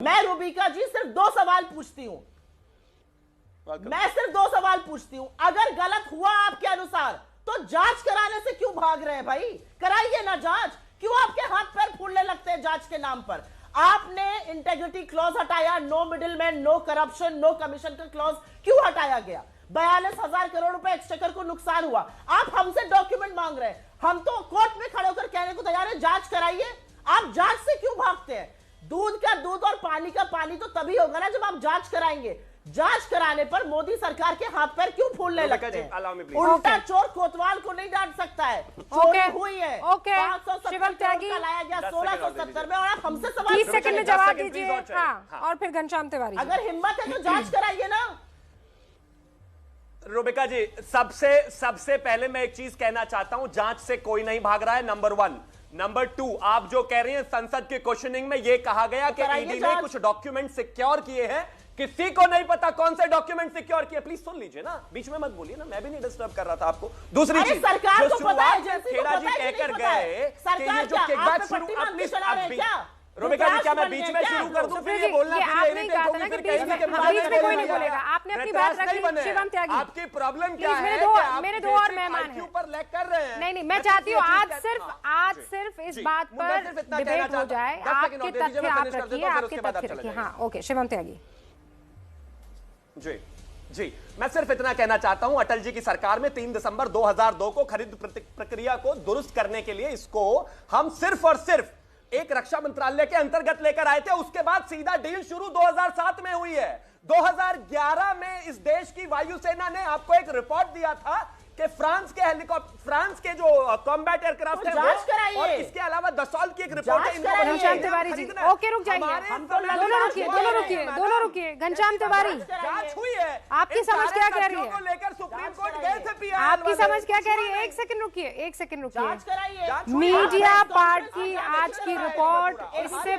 मैं रूबिका जी सिर्फ 2 सवाल पूछती हूं, अगर गलत हुआ आपके अनुसार तो जांच कराने से क्यों भाग रहे हैं भाई? कराइए ना जांच, क्यों आपके हाथ पैर फूलने लगते हैं जांच के नाम पर? आपने इंटेग्रिटी क्लॉज हटाया, no middleman, no corruption, no commission का क्लॉज क्यों हटाया गया? 42,000 करोड़ रुपए एक्सचेकर को नुकसान हुआ, आप हमसे डॉक्यूमेंट मांग रहे हैं, हम तो कोर्ट में खड़े होकर कहने को तैयार है जांच कराइए। आप जांच से क्यों भागते हैं? दूध का दूध और पानी का पानी तो तभी होगा ना जब आप जांच कराएंगे। जांच कराने पर मोदी सरकार के हाथ पैर क्यों फूलने लगते हैं? उल्टा चोर कोतवाल को नहीं डांट सकता है। चोरी हुई है, 570 त्यागी लाया गया 1670 में, और आप हमसे सवाल 30 सेकंड में जवाब दीजिए। हाँ, और फिर घनश्याम तिवारी, अगर हिम्मत है तो जांच कराइए ना। रूबिका जी, सबसे पहले मैं एक चीज कहना चाहता हूं, जांच से कोई नहीं भाग रहा है, नंबर 1। नंबर 2, आप जो कह रही हैं संसद के क्वेश्चनिंग में ये कहा गया कि ईडी ने कुछ डॉक्यूमेंट सिक्योर किए हैं, किसी को नहीं पता कौन से डॉक्यूमेंट सिक्योर किए। प्लीज सुन लीजिए ना, बीच में मत बोलिए ना, मैं भी नहीं डिस्टर्ब कर रहा था आपको। दूसरी चीज, सरकार को पता है, खेड़ा जी कहकर गए कि ये जो किकबैक शुरू, रूबिका जी क्या मैं बीच में शुरू कर दूं? फिर ये बोलना आपने कहा था ना कि बीच में कोई नहीं बोलेगा, आपने अपनी बात रखी। शिवम त्यागी, आपकी प्रॉब्लम क्या है? मेरे दो और मेहमान हैं ऊपर लैग कर रहे हैं। नहीं, मैं चाहती हूँ आज सिर्फ इस बात पर डिबेट हो जाए। आपके तथ्य आप रखिए, आपके तथ्य रखिए। हाँ, ओके, शिवम त्यागी जी, मैं सिर्फ इतना कहना चाहता हूं, अटल जी की सरकार में 3 दिसंबर 2002 को खरीद प्रक्रिया को दुरुस्त करने के लिए इसको हम सिर्फ और सिर्फ एक रक्षा मंत्रालय के अंतर्गत लेकर आए थे। उसके बाद सीधा डील शुरू 2007 में हुई है। 2011 में इस देश की वायुसेना ने आपको एक रिपोर्ट दिया था कि फ्रांस के जो कॉम्बैट एयरक्राफ्ट है वो, और इसके अलावा दसॉल्ट की एक रिपोर्ट है। घनश्याम तिवारी जी, ओके, रुक जाइए, दोनों रुकिए। घनश्याम तिवारी, जांच हुई है, आपकी समझ क्या कह रही है? लेकर सुप्रीम कोर्ट गए थे। आपकी समझ क्या कह रही है? एक सेकंड रुकिए। मीडिया पार्ट की आज की रिपोर्ट, इससे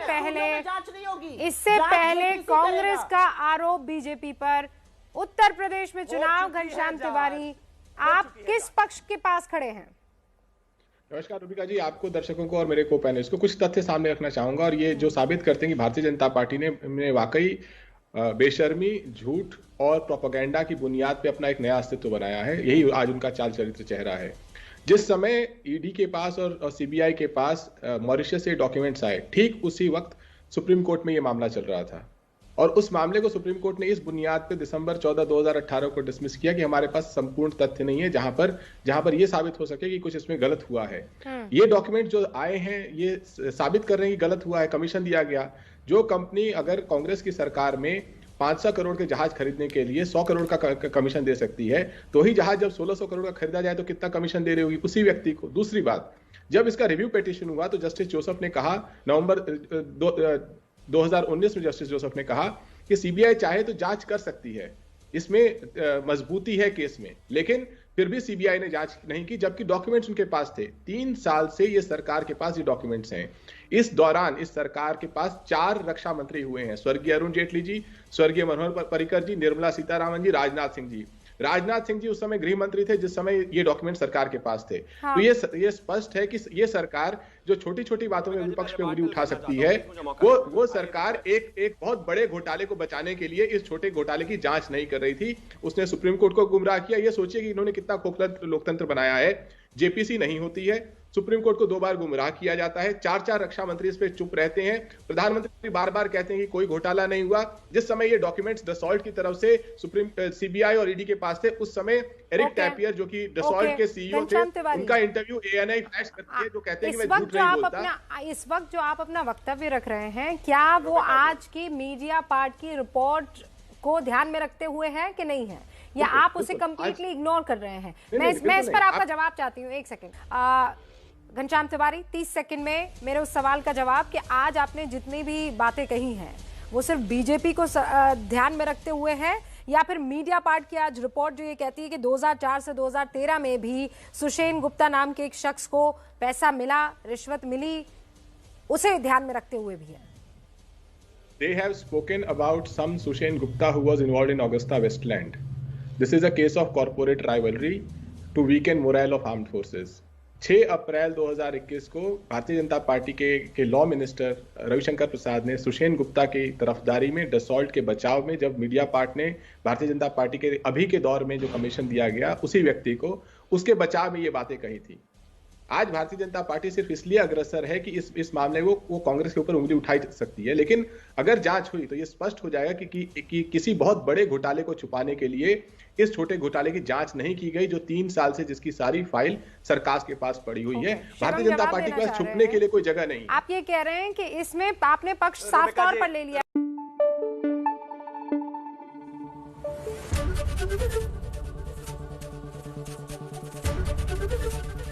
पहले कांग्रेस का आरोप बीजेपी पर, उत्तर प्रदेश में चुनाव। घनश्याम तिवारी, आप किस पक्ष के पास खड़े हैं? नमस्कार रूबिका जी, आपको, दर्शकों को और मेरे को पैनलिस्ट को कुछ तथ्य सामने रखना चाहूंगा, और ये जो साबित करते हैं कि भारतीय जनता पार्टी ने वाकई बेशर्मी, झूठ और प्रोपेगेंडा की बुनियाद पे अपना एक नया अस्तित्व बनाया है। यही आज उनका चाल चरित्र चेहरा है। जिस समय ईडी के पास और सीबीआई के पास मॉरिशस से डॉक्यूमेंट्स आए, ठीक उसी वक्त सुप्रीम कोर्ट में ये मामला चल रहा था, और उस मामले को सुप्रीम कोर्ट ने इस बुनियाद पे दिसंबर 14, 2018 को डिसमिस किया कि हमारे पास संपूर्ण तथ्य नहीं है जहां पर ये साबित हो सके कि कुछ इसमें गलत हुआ है। ये डॉक्यूमेंट जो आए हैं ये साबित कर रहे हैं कि गलत हुआ है। कमीशन दिया गया। जो कंपनी अगर कांग्रेस की सरकार में 500 करोड़ के जहाज खरीदने के लिए 100 करोड़ का कमीशन दे सकती है, तो ही जहाज जब 1600 करोड़ का खरीदा जाए तो कितना कमीशन दे रही होगी उसी व्यक्ति को। दूसरी बात, जब इसका रिव्यू पिटीशन हुआ तो जस्टिस जोसेफ ने कहा, नवंबर 2019 में जस्टिस जोसेफ ने कहा कि सीबीआई चाहे तो जांच कर सकती है, इसमें मजबूती है केस में, लेकिन फिर भी सीबीआई ने जांच नहीं की, जबकि डॉक्यूमेंट्स उनके पास थे। 3 साल से ये सरकार के पास ये डॉक्यूमेंट्स हैं। इस दौरान इस सरकार के पास 4 रक्षा मंत्री हुए हैं, स्वर्गीय अरुण जेटली जी, स्वर्गीय मनोहर पर्रिकर जी, निर्मला सीतारामन जी, राजनाथ सिंह जी। राजनाथ सिंह जी उस समय गृह मंत्री थे जिस समय ये डॉक्यूमेंट सरकार के पास थे। हाँ। तो ये स्पष्ट है कि ये सरकार जो छोटी छोटी बातों में विपक्ष पे उंगली उठा सकती है, वो सरकार एक बहुत बड़े घोटाले को बचाने के लिए इस छोटे घोटाले की जांच नहीं कर रही थी। उसने सुप्रीम कोर्ट को गुमराह किया। ये सोचिए कि इन्होंने कितना खोखला लोकतंत्र बनाया है। जेपीसी नहीं होती है, सुप्रीम कोर्ट को 2 बार गुमराह किया जाता है, 4 रक्षा मंत्री इस पे चुप रहते हैं, प्रधानमंत्री बार बार कहते हैं कि कोई घोटाला नहीं हुआ। जिस समय ये डॉक्यूमेंट्स डसॉल्ट की तरफ से सीबीआई और ईडी के पास थे, उस समय एरिक टैपियर जो कि डसॉल्ट के सीईओ थे, उनका इंटरव्यू एएनआई फ्लैश करती है, जो कहते हैं कि मैं झूठ नहीं बोलता। इस वक्त जो आप अपना वक्तव्य रख रहे हैं, क्या वो आज की मीडिया पार्ट की रिपोर्ट को ध्यान में रखते हुए है कि नहीं है, या आप उसे कंप्लीटली इग्नोर कर रहे हैं? मैं इस पर आपका जवाब चाहती हूँ। 1 सेकंड घनश्याम तिवारी, 30 सेकंड में मेरे उस सवाल का जवाब कि आज आपने जितनी भी बातें कही हैं वो सिर्फ बीजेपी को ध्यान में रखते हुए है, या फिर मीडिया पार्ट की आज रिपोर्ट जो ये कहती है कि 2004 से 2013 में भी सुषेन गुप्ता नाम के एक शख्स को पैसा मिला, रिश्वत मिली, उसे ध्यान में रखते हुए भी है? They have spoken about some Sushen Gupta who was involved in Augusta Westland. This is a case of corporate rivalry to weaken morale of armed forces. 6 अप्रैल 2021 को भारतीय जनता पार्टी के लॉ मिनिस्टर रविशंकर प्रसाद ने सुषेण गुप्ता की तरफदारी में डसॉल्ट के बचाव में, जब मीडिया पार्ट ने भारतीय जनता पार्टी के अभी के दौर में जो कमीशन दिया गया उसी व्यक्ति को, उसके बचाव में ये बातें कही थी। आज भारतीय जनता पार्टी सिर्फ इसलिए अग्रसर है कि इस मामले में वो कांग्रेस के ऊपर उंगली उठाई सकती है, लेकिन अगर जांच हुई तो ये स्पष्ट हो जाएगा कि किसी बहुत बड़े घोटाले को छुपाने के लिए इस छोटे घोटाले की जांच नहीं की गई, जो 3 साल से जिसकी सारी फाइल सरकार के पास पड़ी हुई है। भारतीय जनता पार्टी के पास छुपने के लिए कोई जगह नहीं। आप ये कह रहे हैं कि इसमें आपने पक्ष साफ तौर पर ले लिया।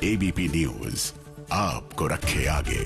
एबीपी न्यूज आपको रखे आगे।